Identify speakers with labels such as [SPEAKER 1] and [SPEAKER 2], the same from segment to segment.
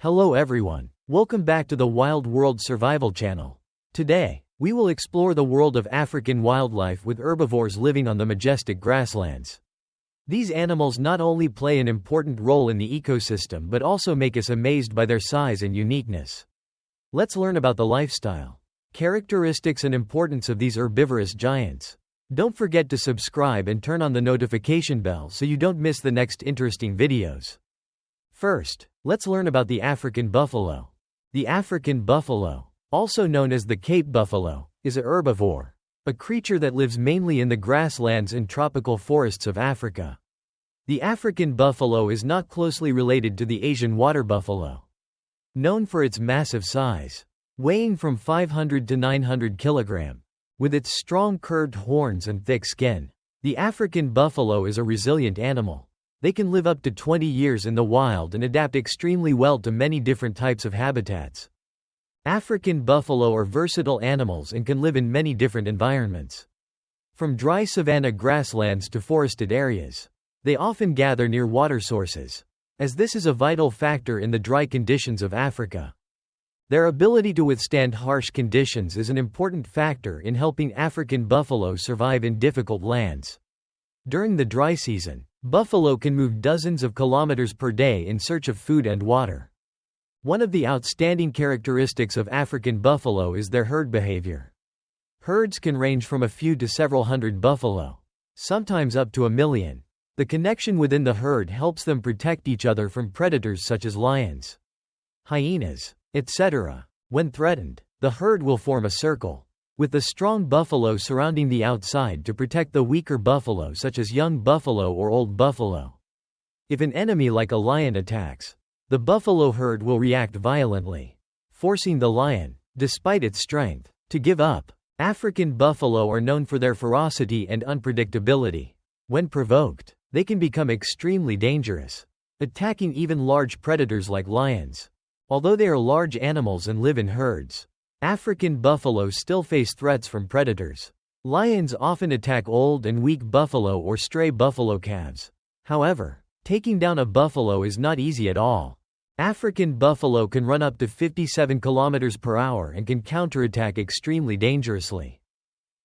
[SPEAKER 1] Hello everyone. Welcome back to the Wild World Survival channel. Today, we will explore the world of African wildlife with herbivores living on the majestic grasslands. These animals not only play an important role in the ecosystem but also make us amazed by their size and uniqueness. Let's learn about the lifestyle, characteristics and importance of these herbivorous giants. Don't forget to subscribe and turn on the notification bell so you don't miss the next interesting videos. First, let's learn about the African buffalo. The African buffalo, also known as the Cape buffalo, is a herbivore, a creature that lives mainly in the grasslands and tropical forests of Africa. The African buffalo is not closely related to the Asian water buffalo. Known for its massive size, weighing from 500 to 900 kilograms, with its strong curved horns and thick skin, the African buffalo is a resilient animal. They can live up to 20 years in the wild and adapt extremely well to many different types of habitats. African buffalo are versatile animals and can live in many different environments. From dry savanna grasslands to forested areas, they often gather near water sources, as this is a vital factor in the dry conditions of Africa. Their ability to withstand harsh conditions is an important factor in helping African buffalo survive in difficult lands. During the dry season, buffalo can move dozens of kilometers per day in search of food and water. One of the outstanding characteristics of African buffalo is their herd behavior. Herds can range from a few to several hundred buffalo, sometimes up to a million. The connection within the herd helps them protect each other from predators such as lions, hyenas, etc. When threatened, the herd will form a circle, with the strong buffalo surrounding the outside to protect the weaker buffalo such as young buffalo or old buffalo. If an enemy like a lion attacks, the buffalo herd will react violently, forcing the lion, despite its strength, to give up. African buffalo are known for their ferocity and unpredictability. When provoked, they can become extremely dangerous, attacking even large predators like lions. Although they are large animals and live in herds, African buffalo still face threats from predators. Lions often attack old and weak buffalo or stray buffalo calves. However, taking down a buffalo is not easy at all. African buffalo can run up to 57 kilometers per hour and can counterattack extremely dangerously.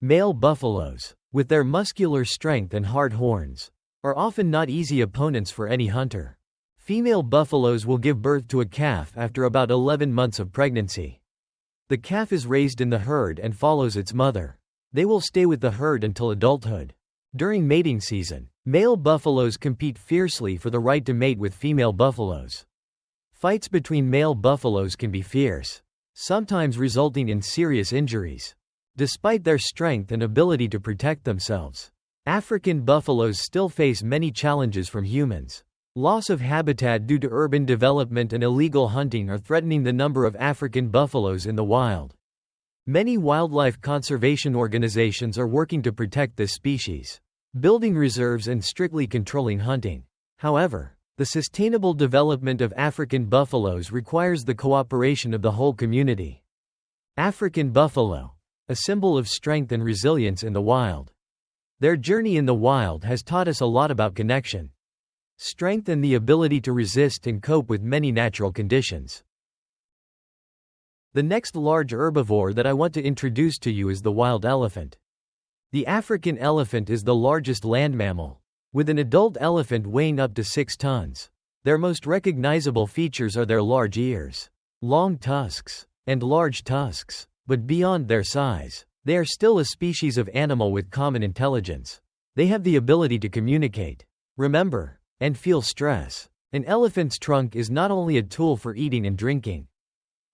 [SPEAKER 1] Male buffaloes, with their muscular strength and hard horns, are often not easy opponents for any hunter. Female buffaloes will give birth to a calf after about 11 months of pregnancy. The calf is raised in the herd and follows its mother. They will stay with the herd until adulthood. During mating season, male buffaloes compete fiercely for the right to mate with female buffaloes. Fights between male buffaloes can be fierce, sometimes resulting in serious injuries. Despite their strength and ability to protect themselves, African buffaloes still face many challenges from humans. Loss of habitat due to urban development and illegal hunting are threatening the number of African buffaloes in the wild. Many wildlife conservation organizations are working to protect this species, building reserves and strictly controlling hunting. However, the sustainable development of African buffaloes requires the cooperation of the whole community. African buffalo, a symbol of strength and resilience in the wild. Their journey in the wild has taught us a lot about connection, strength and the ability to resist and cope with many natural conditions. The next large herbivore that I want to introduce to you is the wild elephant. The African elephant is the largest land mammal, with an adult elephant weighing up to 6 tons. Their most recognizable features are their large ears, long tusks, and large tusks. But beyond their size, they are still a species of animal with common intelligence. They have the ability to communicate, remember, and feel stress. An elephant's trunk is not only a tool for eating and drinking,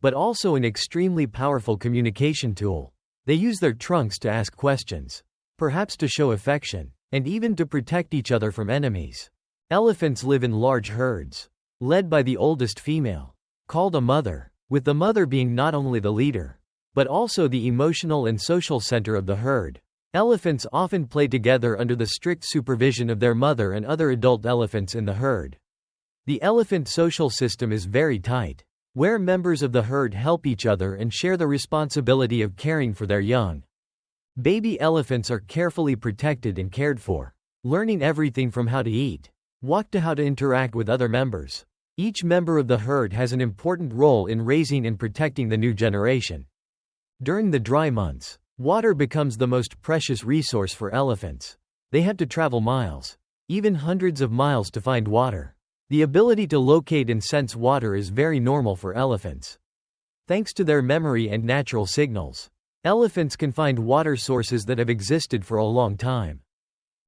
[SPEAKER 1] but also an extremely powerful communication tool. They use their trunks to ask questions, perhaps to show affection, and even to protect each other from enemies. Elephants live in large herds, led by the oldest female, called a mother, with the mother being not only the leader, but also the emotional and social center of the herd. Elephants often play together under the strict supervision of their mother and other adult elephants in the herd. The elephant social system is very tight, where members of the herd help each other and share the responsibility of caring for their young. Baby elephants are carefully protected and cared for, learning everything from how to eat, walk to how to interact with other members. Each member of the herd has an important role in raising and protecting the new generation. During the dry months, water becomes the most precious resource for elephants. They have to travel miles, even hundreds of miles to find water. The ability to locate and sense water is very normal for elephants. Thanks to their memory and natural signals, elephants can find water sources that have existed for a long time.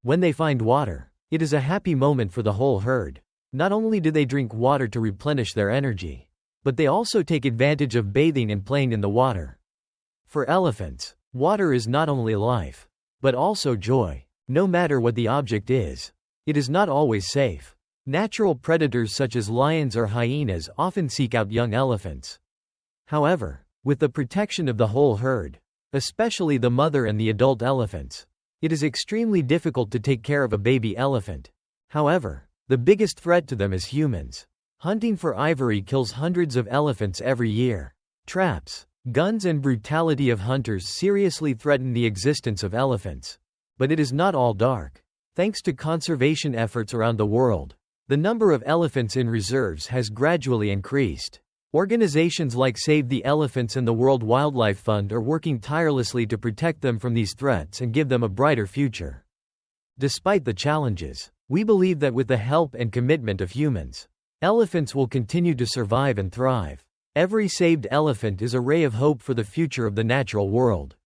[SPEAKER 1] When they find water, it is a happy moment for the whole herd. Not only do they drink water to replenish their energy, but they also take advantage of bathing and playing in the water. For elephants, water is not only life, but also joy. No matter what the object is, it is not always safe. Natural predators such as lions or hyenas often seek out young elephants. However, with the protection of the whole herd, especially the mother and the adult elephants, it is extremely difficult to take care of a baby elephant. However, the biggest threat to them is humans. Hunting for ivory kills hundreds of elephants every year. Traps, guns and brutality of hunters seriously threaten the existence of elephants. But it is not all dark. Thanks to conservation efforts around the world, the number of elephants in reserves has gradually increased. Organizations like Save the Elephants and the World Wildlife Fund are working tirelessly to protect them from these threats and give them a brighter future. Despite the challenges, we believe that with the help and commitment of humans, elephants will continue to survive and thrive. Every saved elephant is a ray of hope for the future of the natural world.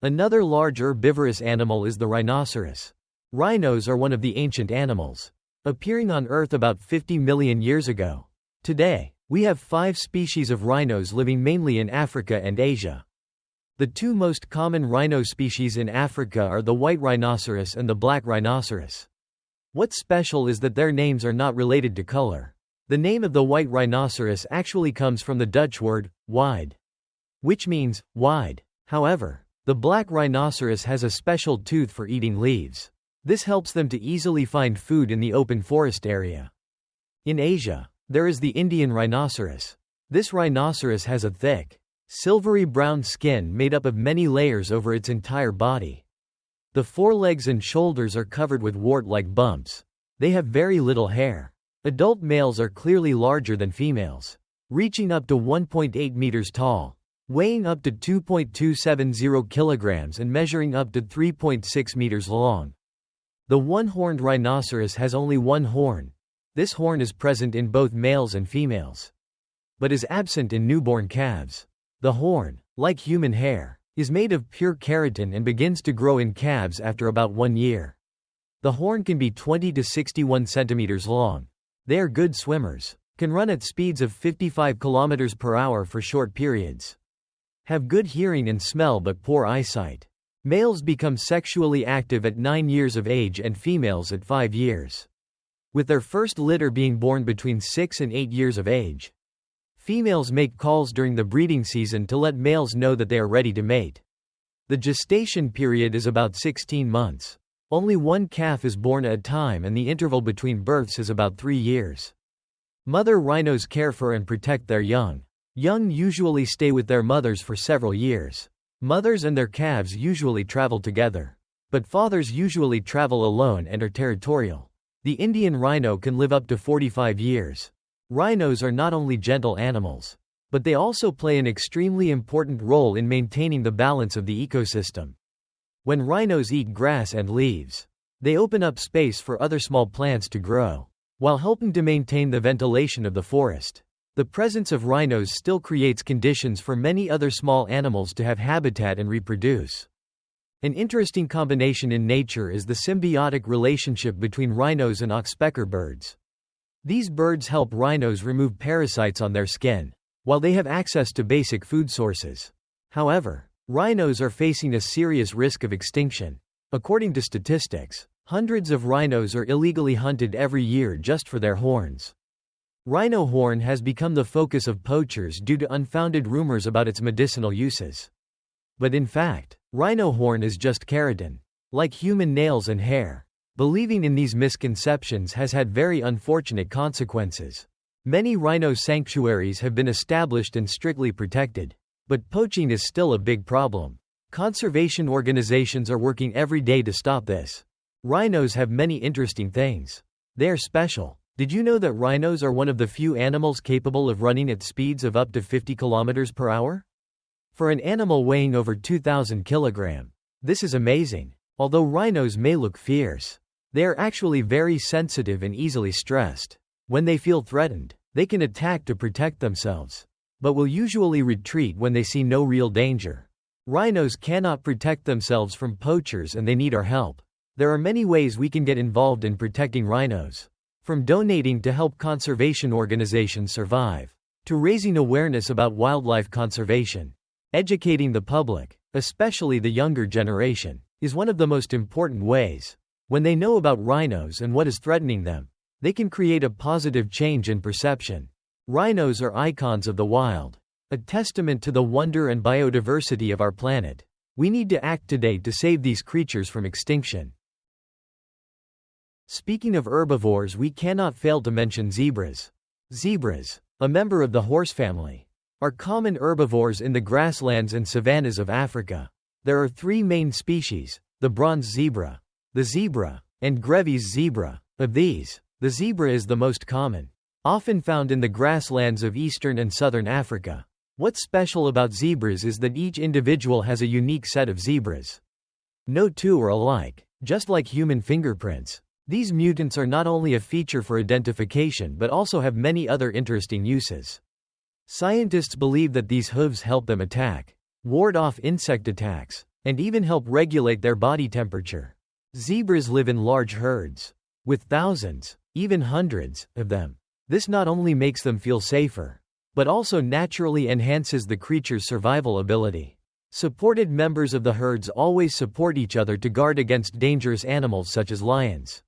[SPEAKER 1] Another large herbivorous animal is the rhinoceros. Rhinos are one of the ancient animals, appearing on Earth about 50 million years ago. Today, we have 5 species of rhinos living mainly in Africa and Asia. The 2 most common rhino species in Africa are the white rhinoceros and the black rhinoceros. What's special is that their names are not related to color. The name of the white rhinoceros actually comes from the Dutch word, wide, which means wide. However, the black rhinoceros has a special tooth for eating leaves. This helps them to easily find food in the open forest area. In Asia, there is the Indian rhinoceros. This rhinoceros has a thick, silvery brown skin made up of many layers over its entire body. The forelegs and shoulders are covered with wart-like bumps. They have very little hair. Adult males are clearly larger than females, reaching up to 1.8 meters tall, weighing up to 2.270 kilograms and measuring up to 3.6 meters long. The one-horned rhinoceros has only one horn. This horn is present in both males and females, but is absent in newborn calves. The horn, like human hair, is made of pure keratin and begins to grow in calves after about 1 year. The horn can be 20 to 61 centimeters long. They are good swimmers, can run at speeds of 55 kilometers per hour for short periods, have good hearing and smell but poor eyesight. Males become sexually active at 9 years of age and females at 5 years, with their first litter being born between 6 and 8 years of age. Females make calls during the breeding season to let males know that they are ready to mate. The gestation period is about 16 months. Only one calf is born at a time and the interval between births is about 3 years. Mother rhinos care for and protect their young. Young usually stay with their mothers for several years. Mothers and their calves usually travel together, but fathers usually travel alone and are territorial. The Indian rhino can live up to 45 years. Rhinos are not only gentle animals, but they also play an extremely important role in maintaining the balance of the ecosystem. When rhinos eat grass and leaves, they open up space for other small plants to grow, while helping to maintain the ventilation of the forest. The presence of rhinos still creates conditions for many other small animals to have habitat and reproduce. An interesting combination in nature is the symbiotic relationship between rhinos and oxpecker birds. These birds help rhinos remove parasites on their skin, while they have access to basic food sources. However, rhinos are facing a serious risk of extinction. According to statistics, hundreds of rhinos are illegally hunted every year just for their horns. Rhino horn has become the focus of poachers due to unfounded rumors about its medicinal uses. But in fact, rhino horn is just keratin, like human nails and hair. Believing in these misconceptions has had very unfortunate consequences. Many rhino sanctuaries have been established and strictly protected, but poaching is still a big problem. Conservation organizations are working every day to stop this. Rhinos have many interesting things. They are special. Did you know that rhinos are one of the few animals capable of running at speeds of up to 50 kilometers per hour? For an animal weighing over 2,000 kilograms, this is amazing. Although rhinos may look fierce, they are actually very sensitive and easily stressed. When they feel threatened, they can attack to protect themselves, but will usually retreat when they see no real danger. Rhinos cannot protect themselves from poachers and they need our help. There are many ways we can get involved in protecting rhinos. From donating to help conservation organizations survive, to raising awareness about wildlife conservation. Educating the public, especially the younger generation, is one of the most important ways. When they know about rhinos and what is threatening them, they can create a positive change in perception. Rhinos are icons of the wild, a testament to the wonder and biodiversity of our planet. We need to act today to save these creatures from extinction. Speaking of herbivores, we cannot fail to mention zebras. Zebras, a member of the horse family, are common herbivores in the grasslands and savannas of Africa. There are three main species: the bronze zebra, the zebra, and Grevy's zebra. Of these, the zebra is the most common, often found in the grasslands of eastern and southern Africa. What's special about zebras is that each individual has a unique set of zebras. No two are alike, just like human fingerprints. These mutants are not only a feature for identification but also have many other interesting uses. Scientists believe that these hooves help them attack, ward off insect attacks, and even help regulate their body temperature. Zebras live in large herds, with thousands, even hundreds, of them. This not only makes them feel safer, but also naturally enhances the creature's survival ability. Supported members of the herds always support each other to guard against dangerous animals such as lions,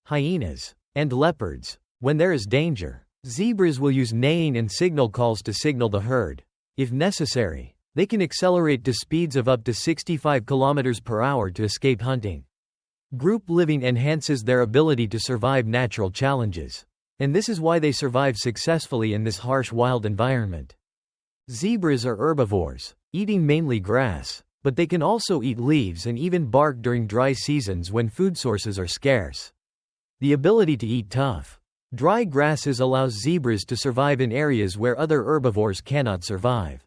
[SPEAKER 1] hyenas, and leopards. When there is danger, zebras will use neighing and signal calls to signal the herd. If necessary, they can accelerate to speeds of up to 65 kilometers per hour to escape hunting. Group living enhances their ability to survive natural challenges, and this is why they survive successfully in this harsh wild environment. Zebras are herbivores, eating mainly grass, but they can also eat leaves and even bark during dry seasons when food sources are scarce. The ability to eat tough, dry grasses allows zebras to survive in areas where other herbivores cannot survive.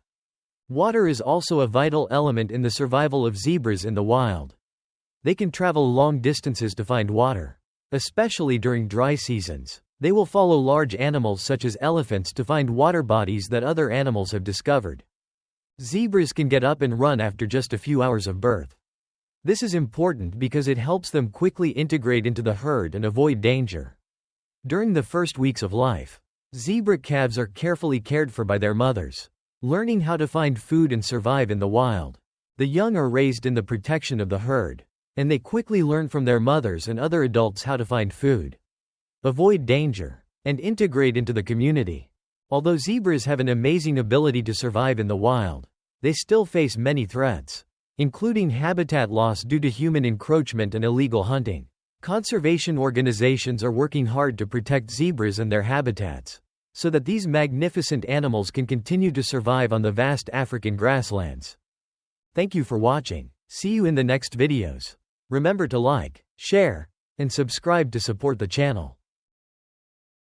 [SPEAKER 1] Water is also a vital element in the survival of zebras in the wild. They can travel long distances to find water. Especially during dry seasons, they will follow large animals such as elephants to find water bodies that other animals have discovered. Zebras can get up and run after just a few hours of birth. This is important because it helps them quickly integrate into the herd and avoid danger. During the first weeks of life, zebra calves are carefully cared for by their mothers, learning how to find food and survive in the wild. The young are raised in the protection of the herd, and they quickly learn from their mothers and other adults how to find food, avoid danger, and integrate into the community. Although zebras have an amazing ability to survive in the wild, they still face many threats, including habitat loss due to human encroachment and illegal hunting. Conservation organizations are working hard to protect zebras and their habitats, so that these magnificent animals can continue to survive on the vast African grasslands. Thank you for watching. See you in the next videos. Remember to like, share, and subscribe to support the channel.